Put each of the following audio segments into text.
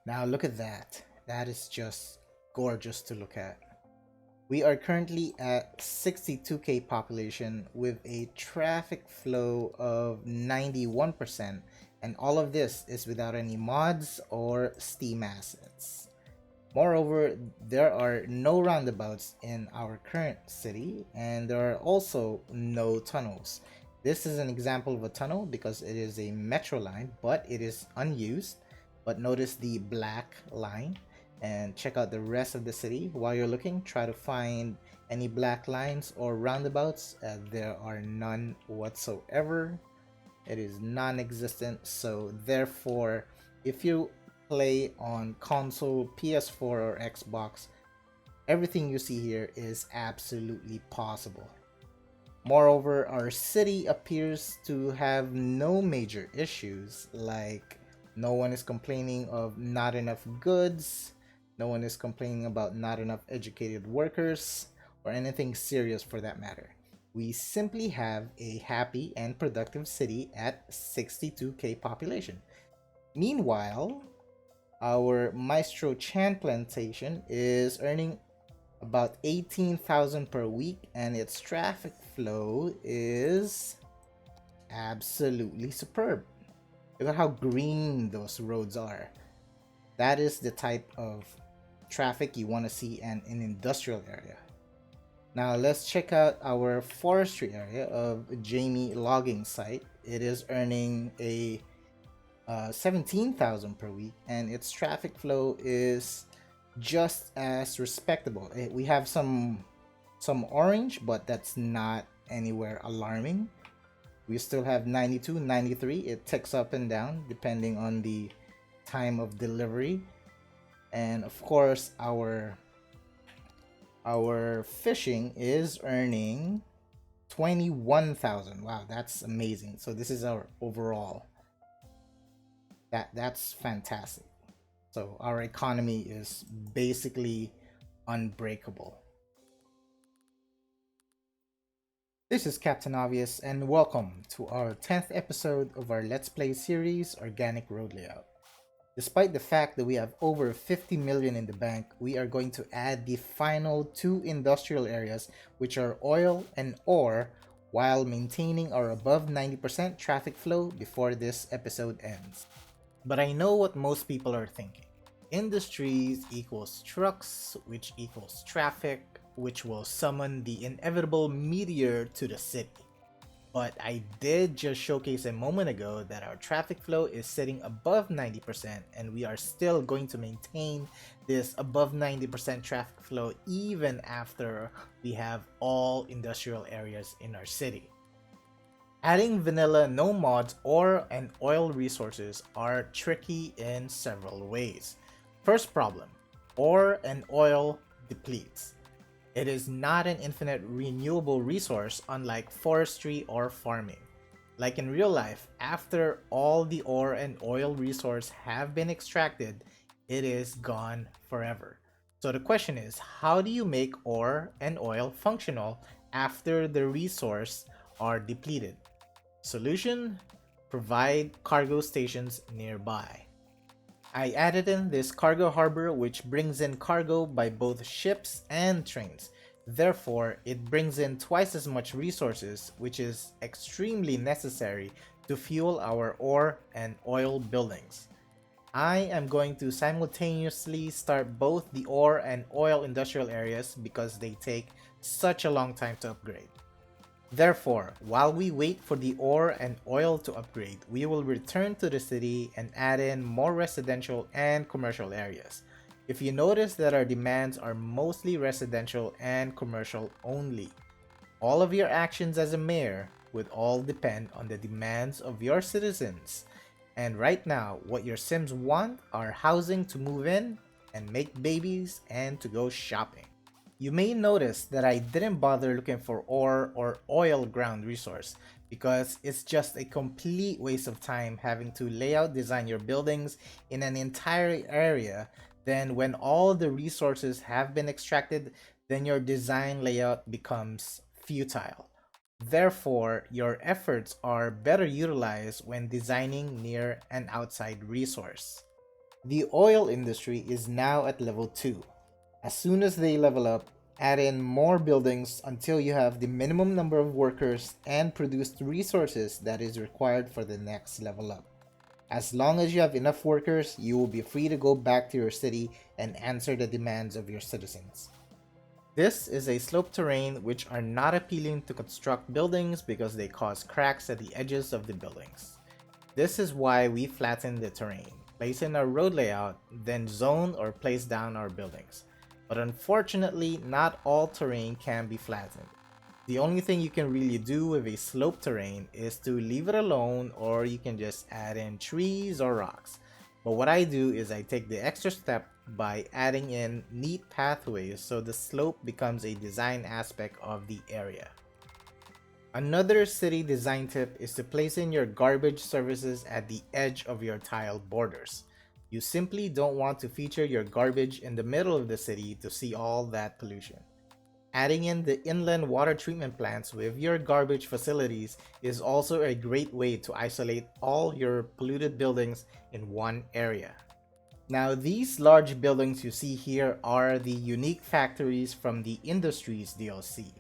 Now look at that. That is just gorgeous to look at. We are currently at 62k population with a traffic flow of 91%, and all of this is without any mods or Steam assets. Moreover, there are no roundabouts in our current city, and there are also no tunnels. This is an example of a tunnel because it is a metro line, but it is unused. But notice the black line and check out the rest of the city. While you're looking, try to find any black lines or roundabouts. There are none whatsoever. It is non-existent, so therefore if you play on console, PS4 or Xbox, everything you see here is absolutely possible. Moreover, our city appears to have no major issues, like no one is complaining of not enough goods, no one is complaining about not enough educated workers, or anything serious for that matter. We simply have a happy and productive city at 62k population. Meanwhile, our Maestro Chan plantation is earning about 18,000 per week, and its traffic flow is absolutely superb. Look at how green those roads are. That is the type of traffic you want to see in an industrial area. Now let's check out our forestry area of Jamie logging site. It is earning a 17,000 per week, and its traffic flow is just as respectable. We have some orange, but that's not anywhere alarming. We still have 92, 93. It ticks up and down depending on the time of delivery. And of course, our fishing is earning 21,000. Wow, that's amazing. So this is our overall. That's fantastic. So our economy is basically unbreakable. This is Captain Ahvious, and welcome to our 10th episode of our Let's Play series, Organic Road Layout. Despite the fact that we have over 50 million in the bank, we are going to add the final two industrial areas, which are oil and ore, while maintaining our above 90% traffic flow before this episode ends. But I know what most people are thinking. Industries equals trucks, which equals traffic, which will summon the inevitable meteor to the city. But I did just showcase a moment ago that our traffic flow is sitting above 90%, and we are still going to maintain this above 90% traffic flow even after we have all industrial areas in our city. Adding vanilla no mods or and oil resources are tricky in several ways. First problem, ore and oil depletes. It is not an infinite renewable resource unlike forestry or farming. Like in real life, after all the ore and oil resource have been extracted, it is gone forever. So the question is, how do you make ore and oil functional after the resource are depleted? Solution: provide cargo stations nearby. I added in this cargo harbor, which brings in cargo by both ships and trains. Therefore, it brings in twice as much resources, which is extremely necessary to fuel our ore and oil buildings. I am going to simultaneously start both the ore and oil industrial areas because they take such a long time to upgrade. Therefore, while we wait for the ore and oil to upgrade, we will return to the city and add in more residential and commercial areas. If you notice that our demands are mostly residential and commercial only, all of your actions as a mayor would all depend on the demands of your citizens. And right now, what your Sims want are housing to move in and make babies and to go shopping. You may notice that I didn't bother looking for ore or oil ground resource because it's just a complete waste of time having to layout design your buildings in an entire area. Then when all the resources have been extracted, then your design layout becomes futile. Therefore, your efforts are better utilized when designing near an outside resource. The oil industry is now at level 2. As soon as they level up, add in more buildings until you have the minimum number of workers and produced resources that is required for the next level up. As long as you have enough workers, you will be free to go back to your city and answer the demands of your citizens. This is a sloped terrain which are not appealing to construct buildings because they cause cracks at the edges of the buildings. This is why we flatten the terrain, place in our road layout, then zone or place down our buildings. But unfortunately, not all terrain can be flattened. The only thing you can really do with a sloped terrain is to leave it alone, or you can just add in trees or rocks. But what I do is I take the extra step by adding in neat pathways so the slope becomes a design aspect of the area. Another city design tip is to place in your garbage services at the edge of your tiled borders. You simply don't want to feature your garbage in the middle of the city to see all that pollution. Adding in the inland water treatment plants with your garbage facilities is also a great way to isolate all your polluted buildings in one area. Now, these large buildings you see here are the unique factories from the Industries DLC.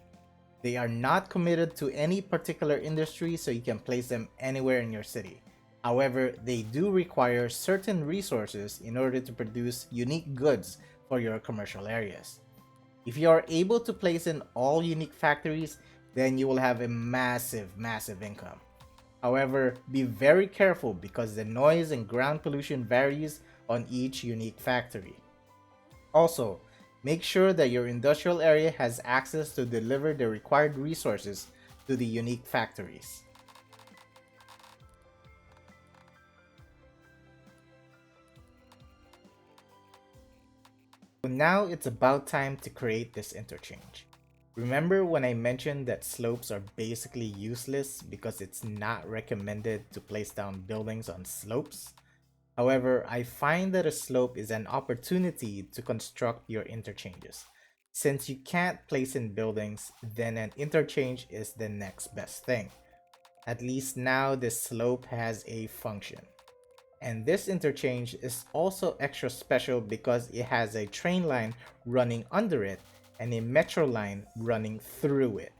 They are not committed to any particular industry, so you can place them anywhere in your city. However, they do require certain resources in order to produce unique goods for your commercial areas. If you are able to place in all unique factories, then you will have a massive income. However, be very careful because the noise and ground pollution varies on each unique factory. Also, make sure that your industrial area has access to deliver the required resources to the unique factories. So now it's about time to create this interchange. Remember when I mentioned that slopes are basically useless because it's not recommended to place down buildings on slopes? However, I find that a slope is an opportunity to construct your interchanges. Since you can't place in buildings, then an interchange is the next best thing. At least now this slope has a function. And this interchange is also extra special because it has a train line running under it and a metro line running through it.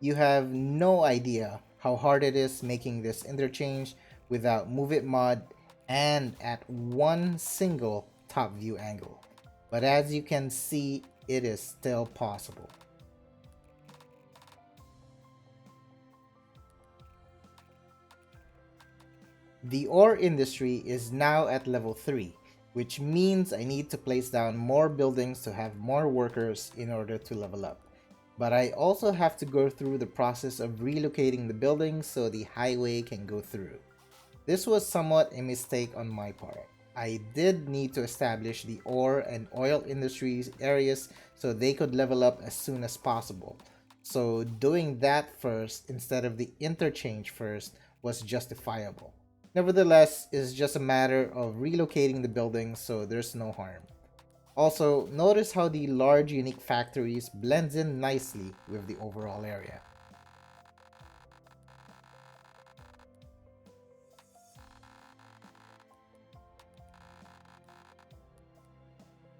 You have no idea how hard it is making this interchange without Move It Mod and at one single top view angle. But as you can see, it is still possible. The ore industry is now at level 3, which means I need to place down more buildings to have more workers in order to level up. But I also have to go through the process of relocating the buildings so the highway can go through. This was somewhat a mistake on my part. I did need to establish the ore and oil industries areas so they could level up as soon as possible. So doing that first instead of the interchange first was justifiable. Nevertheless, it's just a matter of relocating the buildings so there's no harm. Also, notice how the large unique factories blends in nicely with the overall area.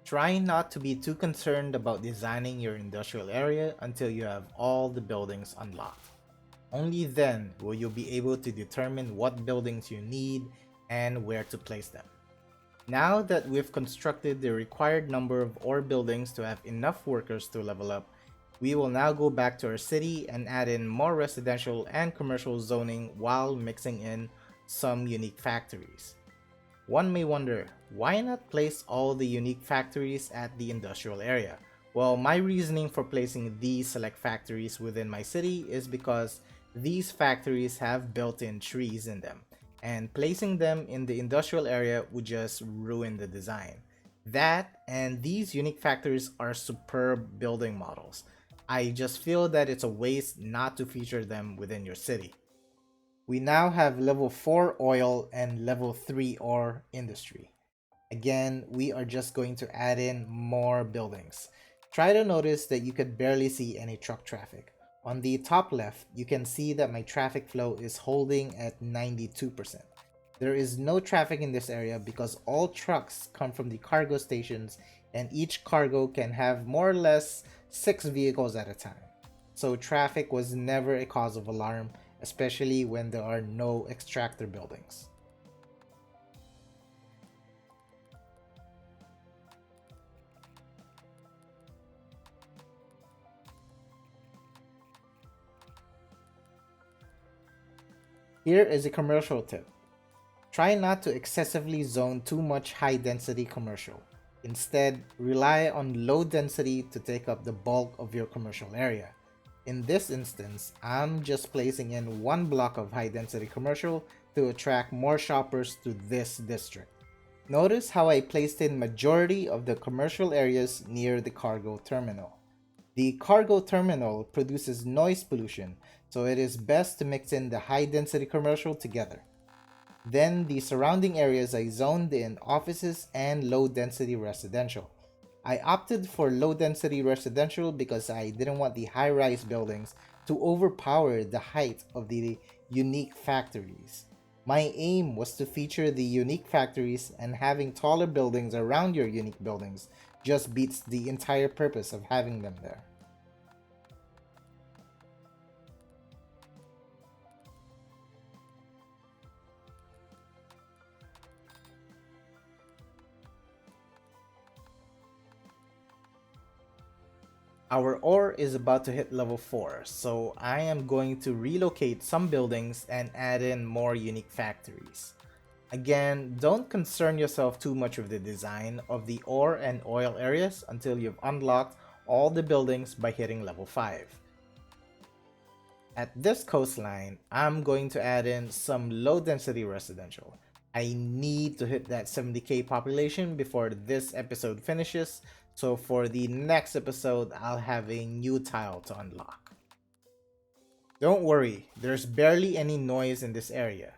Try not to be too concerned about designing your industrial area until you have all the buildings unlocked. Only then will you be able to determine what buildings you need and where to place them. Now that we've constructed the required number of ore buildings to have enough workers to level up, we will now go back to our city and add in more residential and commercial zoning while mixing in some unique factories. One may wonder, why not place all the unique factories at the industrial area? Well, my reasoning for placing these select factories within my city is because these factories have built-in trees in them, and placing them in the industrial area would just ruin the design. That and these unique factories are superb building models. I just feel that it's a waste not to feature them within your city. We now have level 4 oil and level 3 ore industry. Again, we are just going to add in more buildings. Try to notice that you could barely see any truck traffic. On the top left, you can see that my traffic flow is holding at 92%. There is no traffic in this area because all trucks come from the cargo stations and each cargo can have more or less 6 vehicles at a time. So traffic was never a cause of alarm, especially when there are no extractor buildings. Here is a commercial tip. Try not to excessively zone too much high density commercial. Instead, rely on low density to take up the bulk of your commercial area. In this instance, I'm just placing in one block of high density commercial to attract more shoppers to this district. Notice how I placed in majority of the commercial areas near the cargo terminal. The cargo terminal produces noise pollution, so it is best to mix in the high density commercial together. Then the surrounding areas I zoned in offices and low density residential. I opted for low density residential because I didn't want the high rise buildings to overpower the height of the unique factories. My aim was to feature the unique factories, and having taller buildings around your unique buildings just beats the entire purpose of having them there. Our ore is about to hit level 4, so I am going to relocate some buildings and add in more unique factories. Again, don't concern yourself too much with the design of the ore and oil areas until you've unlocked all the buildings by hitting level 5. At this coastline, I'm going to add in some low density residential. I need to hit that 70k population before this episode finishes, so for the next episode, I'll have a new tile to unlock. Don't worry, there's barely any noise in this area.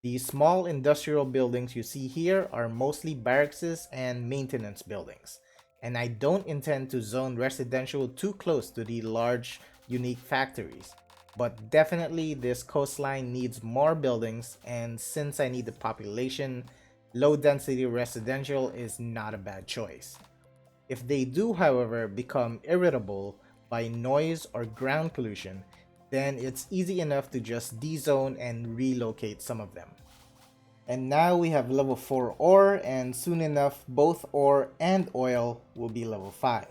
The small industrial buildings you see here are mostly barracks and maintenance buildings, and I don't intend to zone residential too close to the large, unique factories. But definitely this coastline needs more buildings, and since I need the population, low density residential is not a bad choice. If they do, however, become irritable by noise or ground pollution, then it's easy enough to just dezone and relocate some of them. And now we have level 4 ore, and soon enough both ore and oil will be level 5.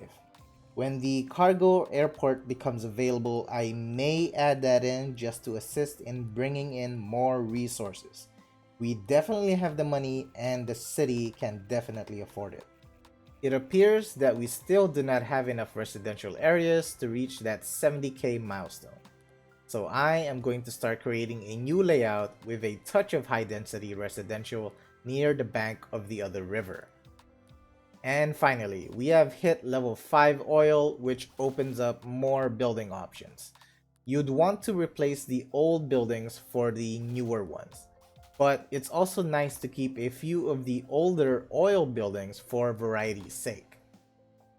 When the cargo airport becomes available, I may add that in just to assist in bringing in more resources. We definitely have the money and the city can definitely afford it. It appears that we still do not have enough residential areas to reach that 70k milestone. So I am going to start creating a new layout with a touch of high density residential near the bank of the other river. And finally, we have hit level 5 oil, which opens up more building options. You'd want to replace the old buildings for the newer ones, but it's also nice to keep a few of the older oil buildings for variety's sake.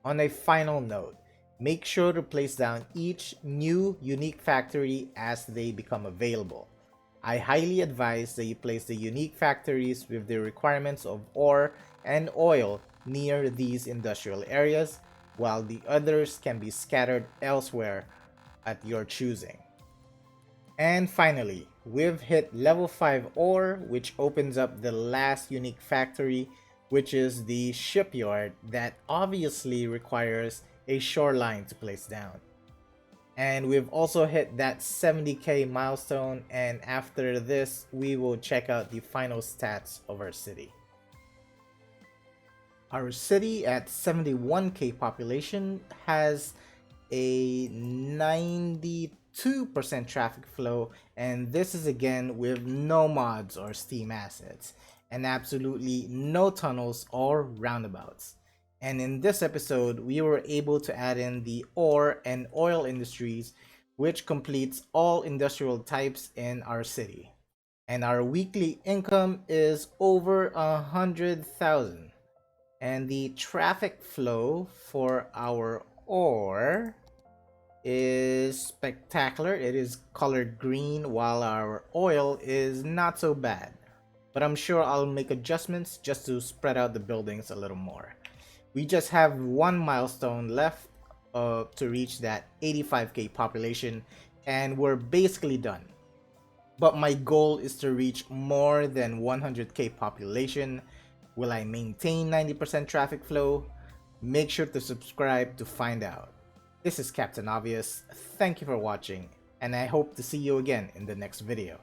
On a final note, make sure to place down each new unique factory as they become available. I highly advise that you place the unique factories with the requirements of ore and oil near these industrial areas, while the others can be scattered elsewhere at your choosing. And finally, we've hit level 5 ore, which opens up the last unique factory, which is the shipyard that obviously requires a shoreline to place down. And we've also hit that 70k milestone, and after this we will check out the final stats of our city. Our city at 71k population has a 92% traffic flow, and this is again with no mods or Steam assets, and absolutely no tunnels or roundabouts. And in this episode, we were able to add in the ore and oil industries, which completes all industrial types in our city. And our weekly income is over 100,000. And the traffic flow for our ore is spectacular. It is colored green while our oil is not so bad. But I'm sure I'll make adjustments just to spread out the buildings a little more. We just have one milestone left to reach that 85k population and we're basically done. But my goal is to reach more than 100k population. Will I maintain 90% traffic flow? Make sure to subscribe to find out. This is Captain Ahvious. Thank you for watching, and I hope to see you again in the next video.